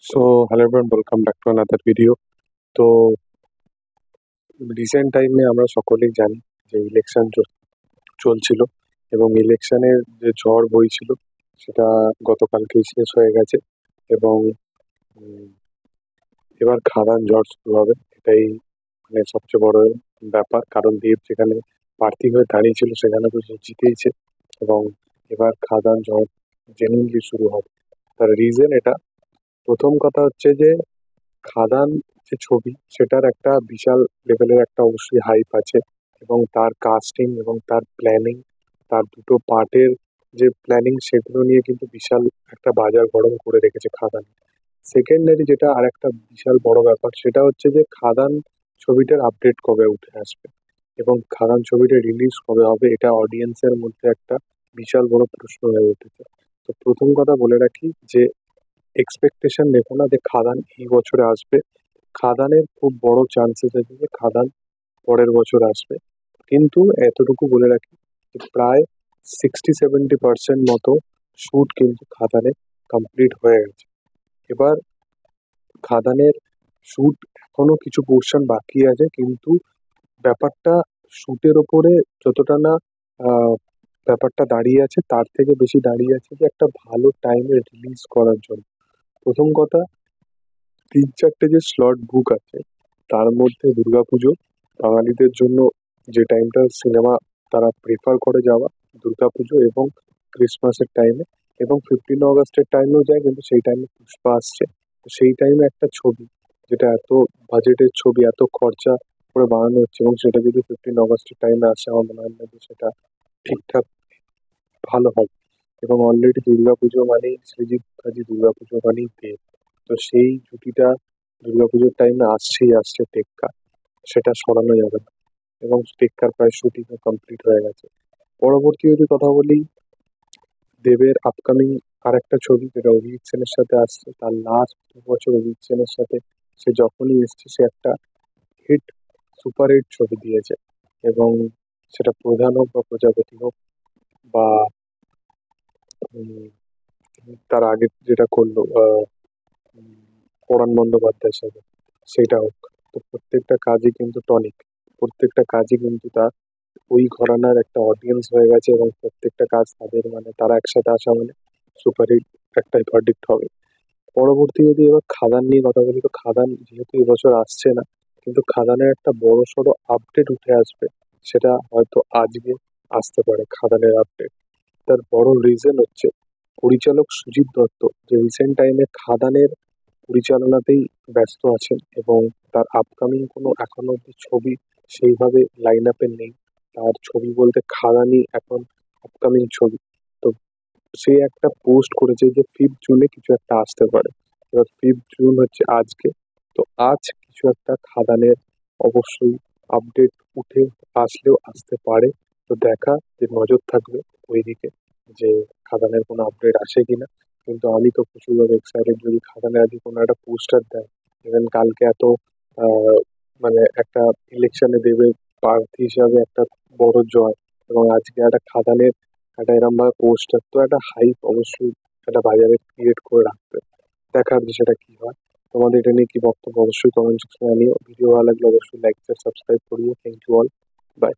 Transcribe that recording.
So hello everyone, welcome back to another video. তো recent টাইমে আমরা সকলেই জানি যে ইলেকশন চলছিল এবং ইলেকশনের যে ঝড় বইছিল সেটা গতকালকেই শেষ হয়ে গেছে এবং উম, এবার খাদান ঝড় শুরু হবে। এটাই মানে সবচেয়ে বড় ব্যাপার, কারণ দেব যেখানে প্রার্থী হয়ে দাঁড়িয়েছিল সেখানে তো সে জিতেইছে এবং এবার খাদান ঝড় জেনুইনলি শুরু হবে। তার রিজন এটা, প্রথম কথা হচ্ছে যে খাদান যে ছবি সেটার একটা বিশাল লেভেলের একটা অবশ্যই হাইপ আছে এবং তার কাস্টিং এবং তার প্ল্যানিং, তার দুটো পার্টের যে প্ল্যানিং সেগুলো নিয়ে কিন্তু বিশাল একটা বাজার গরম করে রেখেছে খাদান। সেকেন্ডারি যেটা আর একটা বিশাল বড় ব্যাপার সেটা হচ্ছে যে খাদান ছবিটার আপডেট কবে উঠে আসবে এবং খাদান ছবিটা রিলিজ কবে হবে, এটা অডিয়েন্সের মধ্যে একটা বিশাল বড় প্রশ্ন হয়ে উঠেছে। তো প্রথম কথা বলে রাখি যে এক্সপেকটেশন রেখো না যে খাদান এই বছরে আসবে। খাদানের খুব বড় চান্সেস আছে যে খাদান পরের বছর আসবে, কিন্তু এতটুকু বলে রাখি যে প্রায় 60-70% মতো শুট কিন্তু খাদানে কমপ্লিট হয়ে গেছে। এবার খাদানের শুট এখনো কিছু পোর্শন বাকি আছে, কিন্তু ব্যাপারটা শুটের ওপরে যতটা না আহ, ব্যাপারটা দাঁড়িয়ে আছে তার থেকে বেশি দাঁড়িয়ে আছে যে একটা ভালো টাইমে রিলিজ করার জন্য। প্রথম কথা, 3-4টে যে স্লট বুক আছে তার মধ্যে দুর্গাপুজো বাঙালিদের জন্য যে টাইমটা সিনেমা তারা প্রেফার করে যাওয়া, দুর্গাপুজো এবং ক্রিসমাসের টাইমে এবং 15 আগস্টের টাইমেও যায়, কিন্তু সেই টাইমে পুষ্পা আসছে। তো সেই টাইমে একটা ছবি যেটা এত বাজেটের ছবি, এত খরচা করে বানানো হচ্ছে এবং সেটা যদি 15 আগস্টের টাইমে আসে আমার মনে হয় না যে সেটা ঠিকঠাক ভালো হবে। এবং অলরেডি দুর্গাপুজো মানেই সৃজিত মুখার্জি, দুর্গাপুজো মানেই দেব। তো সেই জুটিটা দুর্গাপুজোর টাইমে আসছেই আসছে টেক্কা, সেটা সরানো যাবে না এবং টেক্কার প্রায় শুটিংও কমপ্লিট হয়ে গেছে। পরবর্তী যদি কথা বলি, দেবের আপকামিং আর একটা ছবি যেটা অরিজিৎ সেনের সাথে আসছে, তার লাস্ট 2 বছর অরিজিৎ সেনের সাথে সে যখনই এসছে সে একটা হিট সুপার হিট ছবি দিয়েছে এবং সেটা প্রধান হোক বা প্রজাপতি হোক বা উম, তার আগে যেটা করলো উম, পরাণ বন্দ্যোপাধ্যায়ের সাথে সেটা হোক, তো প্রত্যেকটা কাজই কিন্তু টনিক, প্রত্যেকটা কাজই কিন্তু তার ওই ঘরানার একটা অডিয়েন্স হয়ে গেছে এবং প্রত্যেকটা কাজ তাদের মানে তারা একসাথে আসা মানে সুপারহিট একটাই ভার্ডিক্ট হবে। পরবর্তী যদি এবার খাদান নিয়ে কথা বলি, তো খাদান যেহেতু এবছর আসছে না, কিন্তু খাদানের একটা বড় সড়ো আপডেট উঠে আসবে, সেটা হয়তো আজকে আসতে পারে খাদানের আপডেট। তার বড় রিজন হচ্ছে পরিচালক সুজিত দত্ত, যে রিসেন্ট টাইমে খাদানের পরিচালনাতেই ব্যস্ত আছেন এবং তার আপকামিং কোনো এখনো অব্দি ছবি সেইভাবে লাইন আপে নেই। তার ছবি বলতে খাদানই এখন আপকামিং ছবি। তো সে একটা পোস্ট করেছে যে 5th জুনে কিছু একটা আসতে পারে। এবার 5th জুন হচ্ছে আজকে। তো আজ কিছু একটা খাদানের অবশ্যই আপডেট উঠে আসলেও আসতে পারে। তো দেখা যে নজর থাকবে ওইদিকে যে খাদানের কোনো আপডেট আসে কিনা। কিন্তু আমি তো প্রচুরভাবে এক্সাইটেড যদি খাদানের আজকে কোনো একটা পোস্টার দেয়। ইভেন কালকে এত আহ, মানে একটা ইলেকশনে দেবে প্রার্থী হিসাবে একটা বড় জয়, এবং আজকে একটা খাদানের একটা এরম ভাবে পোস্টার, তো একটা হাইপ অবশ্যই একটা বাজারে ক্রিয়েট করে রাখবে। দেখার যে সেটা কি হয়। তোমাদের এটা নিয়ে কি বক্তব্য অবশ্যই কমেন্ট সেকশনে জানিও। ভিডিও ভালো লাগলে অবশ্যই লাইক শেয়ার সাবস্ক্রাইব করিও। Thank you all, by.